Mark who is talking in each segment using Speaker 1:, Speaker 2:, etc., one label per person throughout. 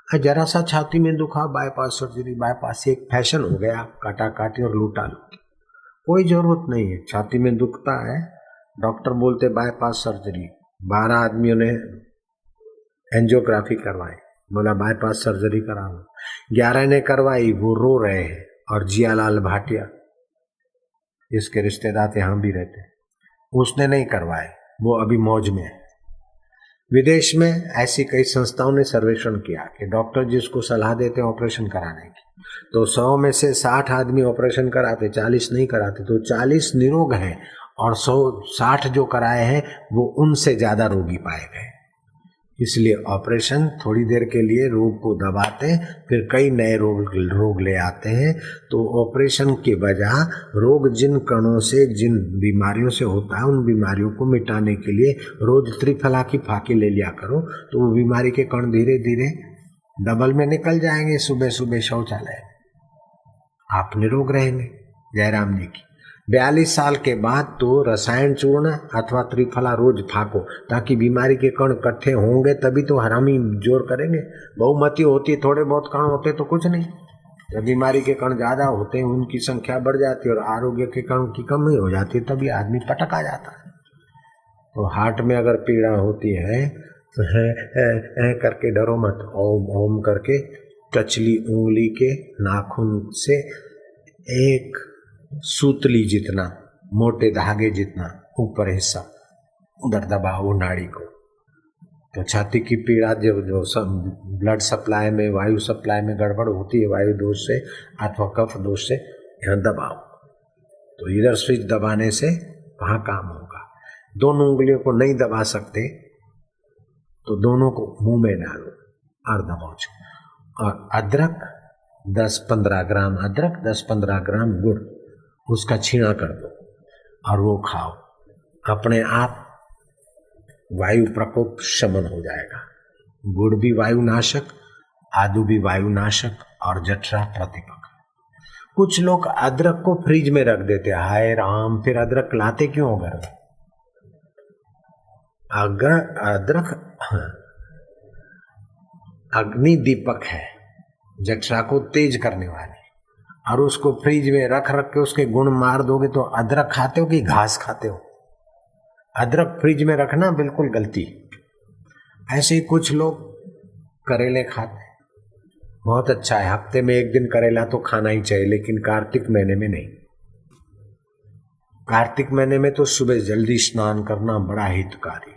Speaker 1: जरा सा छाती में दुखा, बाईपास सर्जरी। बाईपास एक फैशन हो गया, काटा काटी और लूटा लूटी। कोई जरूरत नहीं है। छाती में दुखता है, डॉक्टर बोलते बाईपास सर्जरी। 12 आदमियों ने एंजियोग्राफी करवाई, बोला बाईपास सर्जरी करा लो। 11 ने करवाई, वो रो रहे हैं। और जियालाल भाटिया, इसके रिश्तेदार यहाँ भी रहते, उसने नहीं करवाए, वो अभी मौज में है। विदेश में ऐसी कई संस्थाओं ने सर्वेक्षण किया कि डॉक्टर जिसको सलाह देते हैं ऑपरेशन कराने की, तो 100 में से 60 आदमी ऑपरेशन कराते, 40 नहीं कराते। तो 40 निरोग हैं और 60 जो कराए हैं वो उनसे ज्यादा रोगी पाए गए। इसलिए ऑपरेशन थोड़ी देर के लिए रोग को दबाते, फिर कई नए रोग ले आते हैं। तो ऑपरेशन के बजाय रोग जिन कणों से, जिन बीमारियों से होता है, उन बीमारियों को मिटाने के लिए रोज त्रिफला की फाकी ले लिया करो, तो वो बीमारी के कण धीरे धीरे डबल में निकल जाएंगे। सुबह सुबह शौचालय, आप निरोग रहेंगे। जयराम जी की 42 साल के बाद तो रसायन चूर्ण अथवा त्रिफला रोज फाको, ताकि बीमारी के कण इकट्ठे होंगे तभी तो हरामी जोर करेंगे। बहुमती होती है, थोड़े बहुत कण होते तो कुछ नहीं। जब बीमारी के कण ज्यादा होते हैं, उनकी संख्या बढ़ जाती है और आरोग्य के कण की कमी हो जाती है, तभी आदमी पटक आ जाता है। तो हार्ट में अगर पीड़ा होती है तो है करके डरो मत, ओम ओम करके कचली उंगली के नाखून से एक सूतली जितना, मोटे धागे जितना ऊपर हिस्सा उधर दबाओ नाड़ी को। तो छाती की पीड़ा जो ब्लड सप्लाई में, वायु सप्लाई में गड़बड़ होती है, वायु दोष से अथवा कफ दोष से, यहाँ दबाओ। तो इधर स्विच दबाने से वहाँ काम होगा। दोनों उंगलियों को नहीं दबा सकते तो दोनों को मुंह में डालो और दबाओ। और अदरक 10-15 ग्राम अदरक, 10-15 ग्राम गुड़, उसका छीना कर दो और वो खाओ। अपने आप वायु प्रकोप शमन हो जाएगा। गुड़ भी वायुनाशक, आदू भी वायुनाशक और जठरा प्रतिपक। कुछ लोग अदरक को फ्रिज में रख देते, हाय राम, फिर अदरक लाते क्यों घर में? अगर अदरक अग्नि दीपक है, जठरा को तेज करने वाली, और उसको फ्रिज में रख के उसके गुण मार दोगे तो अदरक खाते हो कि घास खाते हो? अदरक फ्रिज में रखना बिल्कुल गलती। ऐसे ही कुछ लोग करेले खाते, बहुत अच्छा है, हफ्ते में 1 दिन करेला तो खाना ही चाहिए, लेकिन कार्तिक महीने में नहीं। कार्तिक महीने में तो सुबह जल्दी स्नान करना बड़ा हितकारी,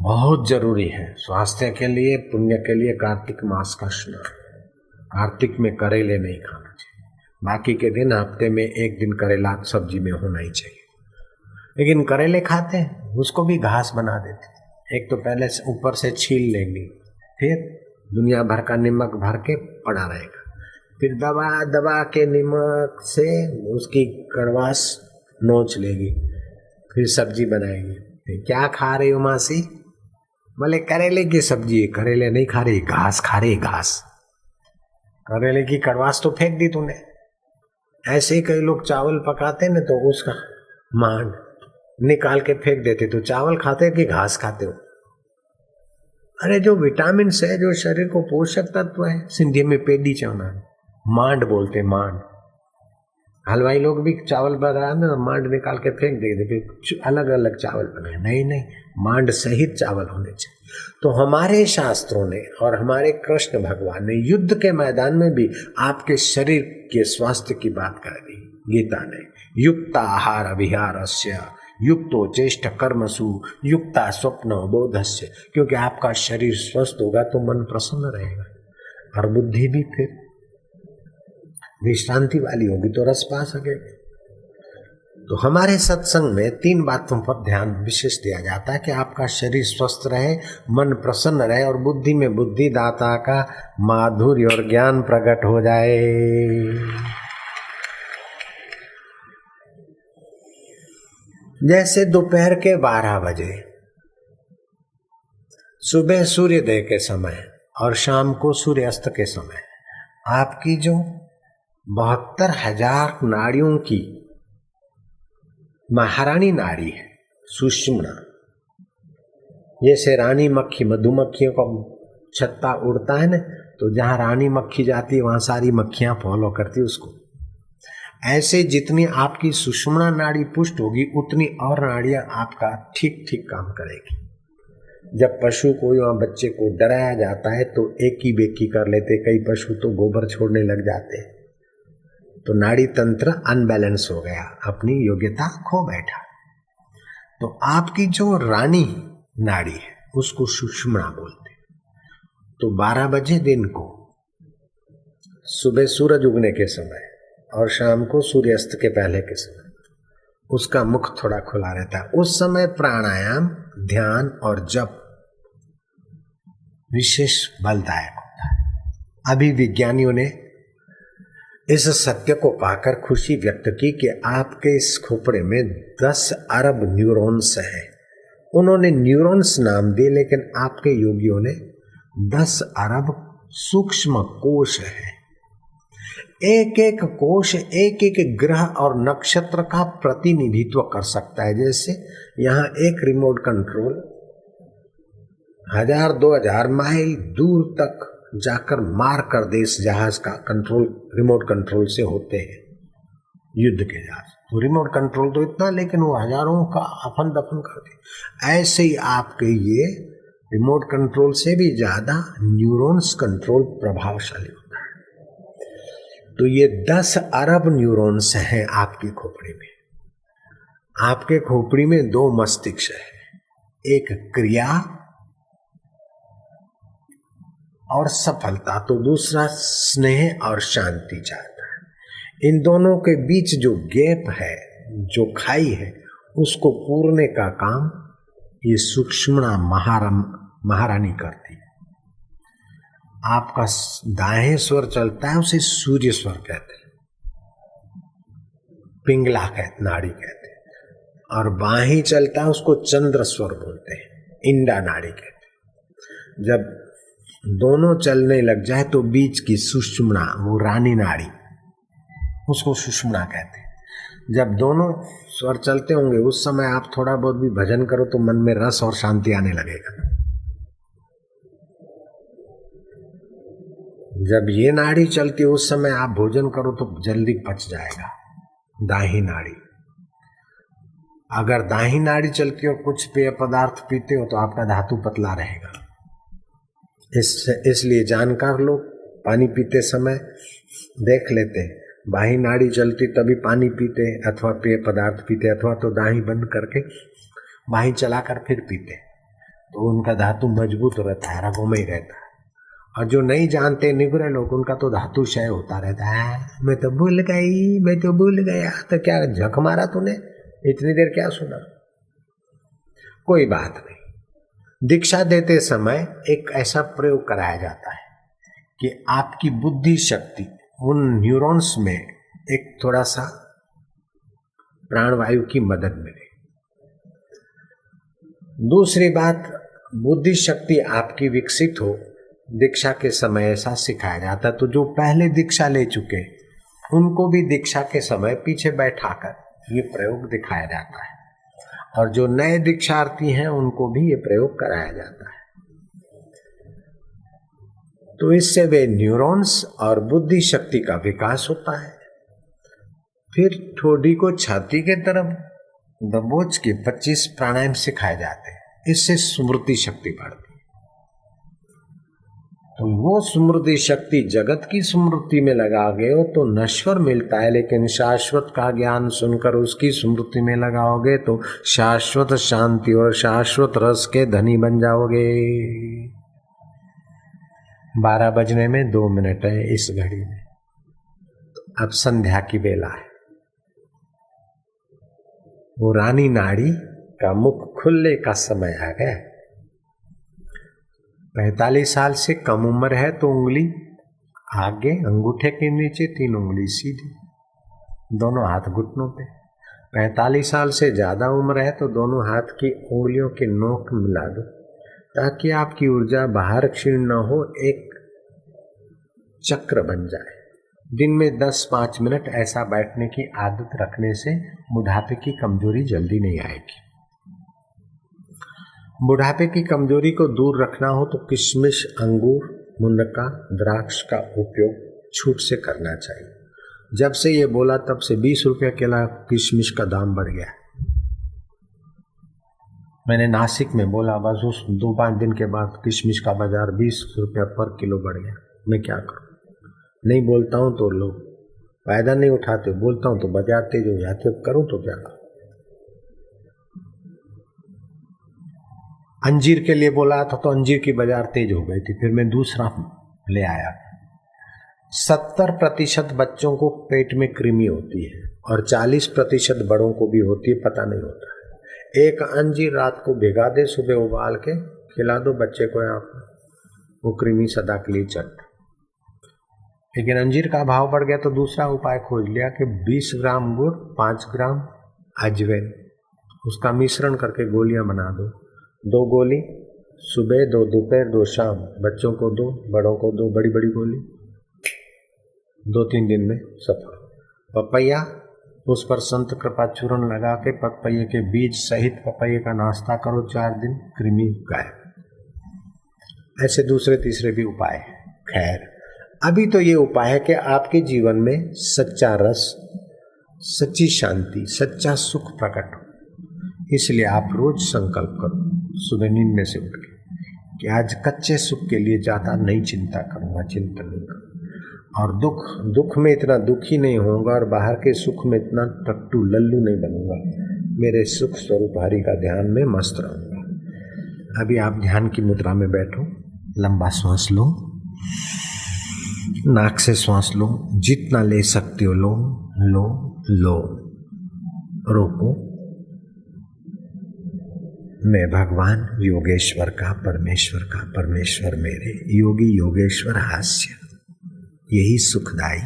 Speaker 1: बहुत जरूरी है स्वास्थ्य के लिए, पुण्य के लिए। कार्तिक मास का स्नान, कार्तिक में करेले नहीं खाना चाहिए। बाकी के दिन हफ्ते में 1 दिन करेला सब्जी में होना ही चाहिए। लेकिन करेले खाते हैं, उसको भी घास बना देते। एक तो पहले ऊपर से छील लेंगे, फिर दुनिया भर का नमक भर के पड़ा रहेगा, फिर दबा दबा के नमक से उसकी कड़वास नोच लेगी, फिर सब्जी बनाएगी। फिर क्या खा रही हो मासी? बोले करेले की सब्जी है। करेले नहीं खा रही, घास खा रही, घास। करेले की कड़वास तो फेंक दी तूने। ऐसे ही कई लोग चावल पकाते ना, तो उसका मांड निकाल के फेंक देते। तो चावल खाते कि घास खाते हो? अरे जो विटामिन है, जो शरीर को पोषक तत्व है, सिंधी में पेडी चवना, मांड बोलते, मांड। हलवाई लोग भी चावल बनाए ना, मांड निकाल के फेंक देते, फिर अलग अलग चावल बनाए। नहीं नहीं, मांड सहित चावल होने चाहिए। तो हमारे शास्त्रों ने और हमारे कृष्ण भगवान ने युद्ध के मैदान में भी आपके शरीर के स्वास्थ्य की बात कर दी। गीता ने युक्ताहार अभिहारस्य युक्तो चेष्ट कर्मसु युक्ता स्वप्न बोधस्य, क्योंकि आपका शरीर स्वस्थ होगा तो मन प्रसन्न रहेगा और बुद्धि भी फिर विश्रांति वाली होगी, तो रस पा सकेगी। तो हमारे सत्संग में 3 बातों पर ध्यान विशेष दिया जाता है कि आपका शरीर स्वस्थ रहे, मन प्रसन्न रहे और बुद्धि में बुद्धि दाता का माधुर्य और ज्ञान प्रकट हो जाए। जैसे दोपहर के 12 बजे, सुबह सूर्योदय के समय और शाम को सूर्यास्त के समय आपकी जो 72,000 नाड़ियों की महारानी नाड़ी है, सुषुम्ना, जैसे रानी मक्खी मधुमक्खियों का छत्ता उड़ता है ना, तो जहाँ रानी मक्खी जाती है वहाँ सारी मक्खियाँ फॉलो करती उसको। ऐसे जितनी आपकी सुषुम्ना नाड़ी पुष्ट होगी उतनी और नाड़ियाँ आपका ठीक ठीक काम करेगी। जब पशु को या बच्चे को डराया जाता है तो एकी बेकी कर लेते, कई पशु तो गोबर छोड़ने लग जाते हैं, तो नाड़ी तंत्र अनबैलेंस हो गया, अपनी योग्यता खो बैठा। तो आपकी जो रानी नाड़ी है उसको सुषुम्ना बोलते। तो 12 बजे दिन को, सुबह सूरज उगने के समय और शाम को सूर्यास्त के पहले के समय उसका मुख थोड़ा खुला रहता है। उस समय प्राणायाम, ध्यान और जप विशेष बलदायक होता है। अभी विज्ञानियों ने इस सत्य को पाकर खुशी व्यक्त की कि आपके इस खोपड़े में 10 अरब न्यूरॉन्स हैं। उन्होंने न्यूरॉन्स नाम दिए, लेकिन आपके योगियों ने 10 अरब सूक्ष्म कोश है। एक एक कोश एक एक ग्रह और नक्षत्र का प्रतिनिधित्व कर सकता है। जैसे यहाँ एक रिमोट कंट्रोल 1000-2000 माइल दूर तक जाकर मार कर दे, इस जहाज का कंट्रोल रिमोट कंट्रोल से होते हैं युद्ध के जहाज। तो रिमोट कंट्रोल तो इतना, लेकिन वो हजारों का अपन दफन करते। ऐसे ही आपके ये रिमोट कंट्रोल से भी ज्यादा न्यूरॉन्स कंट्रोल प्रभावशाली होता है। तो ये 10 अरब न्यूरॉन्स हैं आपकी खोपड़ी में। आपके खोपड़ी में 2 मस्तिष्क है, एक क्रिया और सफलता, तो दूसरा स्नेह और शांति चाहता है। इन दोनों के बीच जो गैप है, जो खाई है, उसको पूरने का काम ये सुषुम्ना महारानी करती है। आपका दाएं स्वर चलता है उसे सूर्य स्वर कहते हैं, पिंगला कहते, नाड़ी कहते हैं, और बाहीं चलता है उसको चंद्र स्वर बोलते हैं, इंडा नाड़ी कहते हैं। जब दोनों चलने लग जाए तो बीच की सुषुम्ना, वो रानी नाड़ी, उसको सुषुम्ना कहते हैं। जब दोनों स्वर चलते होंगे उस समय आप थोड़ा बहुत भी भजन करो तो मन में रस और शांति आने लगेगा। जब ये नाड़ी चलती है उस समय आप भोजन करो तो जल्दी पच जाएगा, दाहिनी नाड़ी। अगर दाहिनी नाड़ी चलती हो, कुछ पेय पदार्थ पीते हो, तो आपका धातु पतला रहेगा। इसलिए जानकार लोग पानी पीते समय देख लेते, बाही नाड़ी चलती तभी पानी पीते, अथवा पेय पदार्थ पीते, अथवा तो दाही बंद करके बाही चलाकर फिर पीते, तो उनका धातु मजबूत रहता है, रगों में ही रहता है। और जो नहीं जानते निगुरे लोग, उनका तो धातु क्षय होता रहता है। मैं तो भूल गई, मैं तो भूल गया। तो क्या झक मारा तूने, इतनी देर क्या सुना? कोई बात नहीं। दीक्षा देते समय एक ऐसा प्रयोग कराया जाता है कि आपकी बुद्धि शक्ति उन न्यूरॉन्स में एक थोड़ा सा प्राणवायु की मदद मिले। दूसरी बात, बुद्धि शक्ति आपकी विकसित हो, दीक्षा के समय ऐसा सिखाया जाता है। तो जो पहले दीक्षा ले चुके उनको भी दीक्षा के समय पीछे बैठाकर ये प्रयोग दिखाया जाता है, और जो नए दीक्षार्थी हैं उनको भी ये प्रयोग कराया जाता है। तो इससे वे न्यूरॉन्स और बुद्धि शक्ति का विकास होता है। फिर ठोडी को छाती के तरफ दबोच के 25 प्राणायाम सिखाए जाते हैं, इससे स्मृति शक्ति बढ़ती है। तो वो स्मृति शक्ति जगत की स्मृति में लगाओगे तो नश्वर मिलता है, लेकिन शाश्वत का ज्ञान सुनकर उसकी स्मृति में लगाओगे तो शाश्वत शांति और शाश्वत रस के धनी बन जाओगे। 12 बजने में 2 मिनट है इस घड़ी में। अब संध्या की बेला है। वो रानी नाड़ी का मुख खुलने का समय आ गया। 45 साल से कम उम्र है तो उंगली आगे अंगूठे के नीचे, 3 उंगली सीधी, दोनों हाथ घुटनों पे। 45 साल से ज्यादा उम्र है तो दोनों हाथ की उंगलियों के नोक मिला दो, ताकि आपकी ऊर्जा बाहर क्षीण न हो, एक चक्र बन जाए। दिन में 10-5 मिनट ऐसा बैठने की आदत रखने से बुढ़ापे की कमजोरी जल्दी नहीं आएगी। बुढ़ापे की कमजोरी को दूर रखना हो तो किशमिश, अंगूर, मुनक्का, द्राक्ष का उपयोग छूट से करना चाहिए। जब से ये बोला तब से 20 रुपये किलो किशमिश का दाम बढ़ गया। मैंने नासिक में बोला, बस उस 2-5 दिन के बाद किशमिश का बाजार 20 रुपया पर किलो बढ़ गया। मैं क्या करूं? नहीं बोलता हूं तो लोग फायदा नहीं उठाते, बोलता हूं तो बाजार तेज हो जाते, करूं तो क्या करूं? अंजीर के लिए बोला था तो अंजीर की बाजार तेज हो गई थी, फिर मैं दूसरा ले आया। 70% बच्चों को पेट में कृमि होती है और 40% बड़ों को भी होती है, पता नहीं होता है। एक अंजीर रात को भिगा दे, सुबह उबाल के खिला दो बच्चे को, आप वो कृमि सदा के लिए चट। लेकिन अंजीर का भाव बढ़ गया तो दूसरा उपाय खोज लिया कि 20 ग्राम गुड़, 5 ग्राम अजवाइन, उसका मिश्रण करके गोलियां बना दो। 2 गोली सुबह, 2 दोपहर, 2 शाम, बच्चों को 2, बड़ों को 2 बड़ी बड़ी गोली, 2-3 दिन में सफल। पपैया, उस पर संत कृपा चूर्ण लगा के पपैये के बीज सहित पपैये का नाश्ता करो, 4 दिन, कृमि गायब। ऐसे दूसरे तीसरे भी उपाय है। खैर, अभी तो ये उपाय है कि आपके जीवन में सच्चा रस, सच्ची शांति, सच्चा सुख प्रकट हो। इसलिए आप रोज संकल्प करो सुबह नींद में से उठ के कि आज कच्चे सुख के लिए ज्यादा नहीं चिंता करूंगा, चिंतन नहीं करूंगा, और दुख में इतना दुखी नहीं होऊंगा और बाहर के सुख में इतना टट्टू लल्लू नहीं बनूंगा। मेरे सुख स्वरूप हरि का ध्यान में मस्त रहूंगा। अभी आप ध्यान की मुद्रा में बैठो, लंबा श्वास लो, नाक से श्वास लो, जितना ले सकते हो लो, लो, लो, रोको। मैं भगवान योगेश्वर का, परमेश्वर का, परमेश्वर मेरे, योगी योगेश्वर हास्य, यही सुखदाई।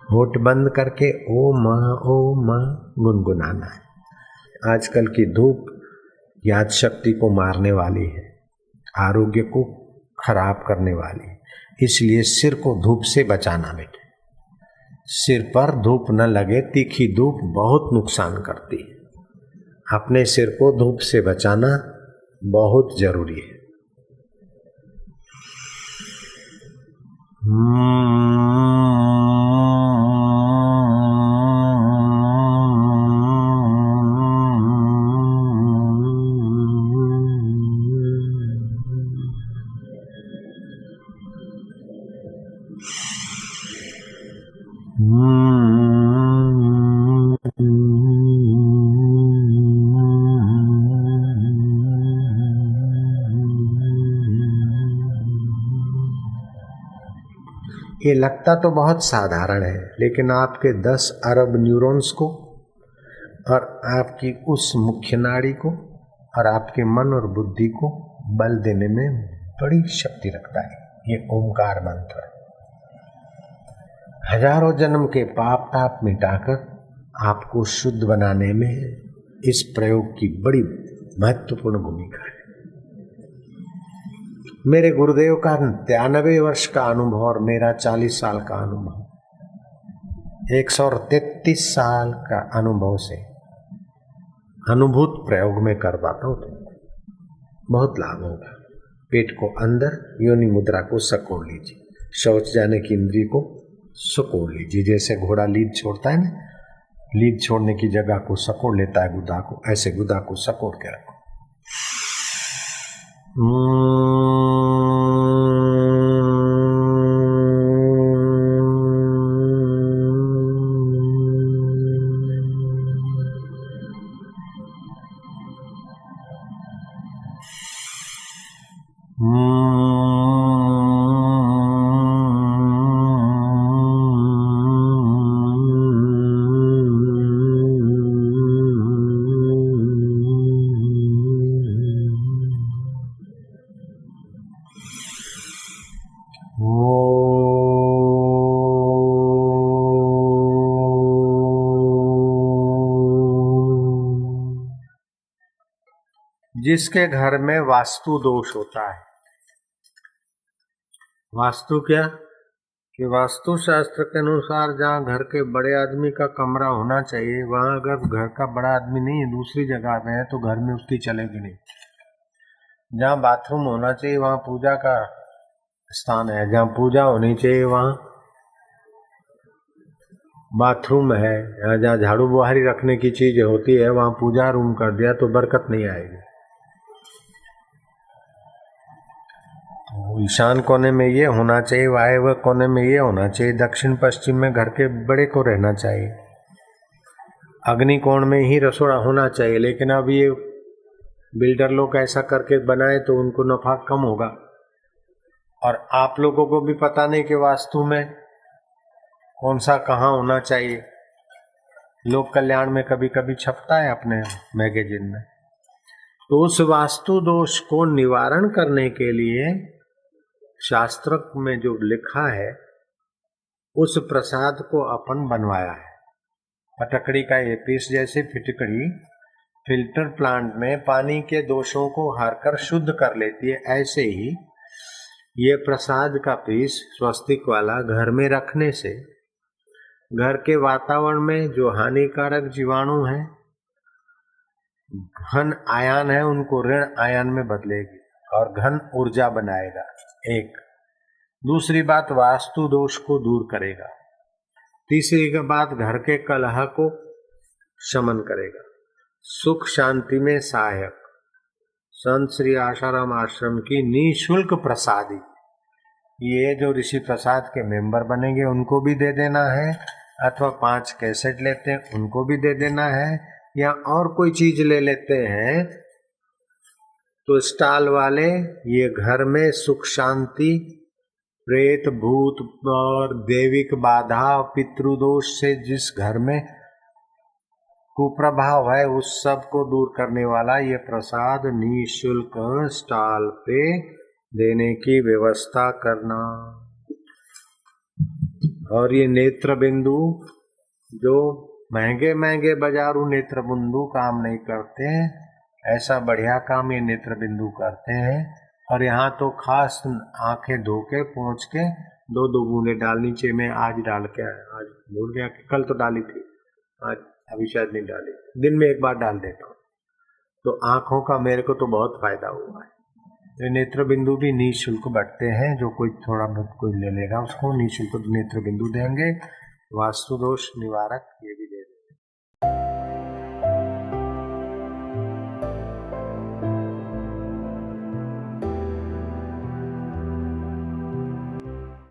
Speaker 1: होठ बंद करके ओम ओम गुनगुनाना है। आजकल की धूप याद शक्ति को मारने वाली है, आरोग्य को खराब करने वाली है, इसलिए सिर को धूप से बचाना बेटे। सिर पर धूप न लगे, तीखी धूप बहुत नुकसान करती है। अपने सिर को धूप से बचाना बहुत जरूरी है। ये लगता तो बहुत साधारण है, लेकिन आपके 10 अरब न्यूरॉन्स को और आपकी उस मुख्य नाड़ी को और आपके मन और बुद्धि को बल देने में बड़ी शक्ति रखता है ये ओमकार मंत्र। हजारों जन्म के पाप ताप मिटाकर आपको शुद्ध बनाने में इस प्रयोग की बड़ी महत्वपूर्ण भूमिका है। मेरे गुरुदेव का 93 वर्ष का अनुभव और मेरा 40 साल का अनुभव, 133 साल का अनुभव से अनुभूत प्रयोग में कर पाता हूँ तो बहुत लाभ होगा। पेट को अंदर, योनि मुद्रा को सकोड़ लीजिए, शौच जाने की इंद्री को सकोड़ लीजिए। जैसे घोड़ा लीद छोड़ता है ना, लीद छोड़ने की जगह को सकोड़ लेता है गुदा को, ऐसे गुदा को सकोड़ के रखो। जिसके घर में वास्तु दोष होता है, वास्तु क्या कि वास्तु शास्त्र के अनुसार जहाँ घर के बड़े आदमी का कमरा होना चाहिए, वहां अगर घर का बड़ा आदमी नहीं है, दूसरी जगह पे है, तो घर में उसकी चलेगी नहीं। जहाँ बाथरूम होना चाहिए वहां पूजा का स्थान है, जहाँ पूजा होनी चाहिए वहां बाथरूम है, या जहाँ झाड़ू बुहारी रखने की चीज होती है वहां पूजा रूम कर दिया तो बरकत नहीं आएगी। तो ईशान कोने में ये होना चाहिए, वायव्य कोने में ये होना चाहिए, दक्षिण पश्चिम में घर के बड़े को रहना चाहिए, अग्नि कोण में ही रसोड़ा होना चाहिए। लेकिन अब ये बिल्डर लोग ऐसा करके बनाए तो उनको नफा कम होगा, और आप लोगों को भी पता नहीं कि वास्तु में कौन सा कहाँ होना चाहिए। लोक कल्याण में कभी कभी छपता है अपने मैगजीन में। तो उस वास्तु दोष को निवारण करने के लिए शास्त्र में जो लिखा है उस प्रसाद को अपन बनवाया है। फटकड़ी का ये पीस जैसे फिटकड़ी फिल्टर प्लांट में पानी के दोषों को हारकर शुद्ध कर लेती है, ऐसे ही ये प्रसाद का पीस स्वस्तिक वाला घर में रखने से घर के वातावरण में जो हानिकारक जीवाणु हैं, घन आयन है, उनको ऋण आयन में बदलेगी और घन ऊर्जा बनाएगा। एक दूसरी बात, वास्तु दोष को दूर करेगा। तीसरी बात, घर के कलह को शमन करेगा। सुख शांति में सहायक। संत श्री आशाराम आश्रम की निःशुल्क प्रसादी, ये जो ऋषि प्रसाद के मेंबर बनेंगे उनको भी दे देना है, अथवा 5 कैसेट लेते हैं उनको भी दे देना है, या और कोई चीज ले लेते हैं तो स्टॉल वाले ये घर में सुख शांति, प्रेत भूत और दैविक बाधा पितृदोष से जिस घर में कुप्रभाव है उस सब को दूर करने वाला ये प्रसाद निःशुल्क स्टॉल पे देने की व्यवस्था करना। और ये नेत्र बिंदु जो महंगे महंगे बाजारू नेत्र बिंदु काम नहीं करते हैं, ऐसा बढ़िया काम ये नेत्र बिंदु करते हैं। और यहाँ तो खास आंखें धो के पहुँच के 2-2 बूंदे डालनी चाहिए। मैं आज डाल के आया, आज भूल गया कि कल तो डाली थी, आज अभी शायद नहीं डाली, दिन में एक बार डाल देता हूँ। तो आंखों का मेरे को तो बहुत फायदा हुआ है। तो नेत्र बिंदु भी निःशुल्क बढ़ते हैं, जो कोई थोड़ा बहुत कोई ले लेगा उसको निःशुल्क नेत्र बिंदु देंगे। वास्तु दोष निवारक ये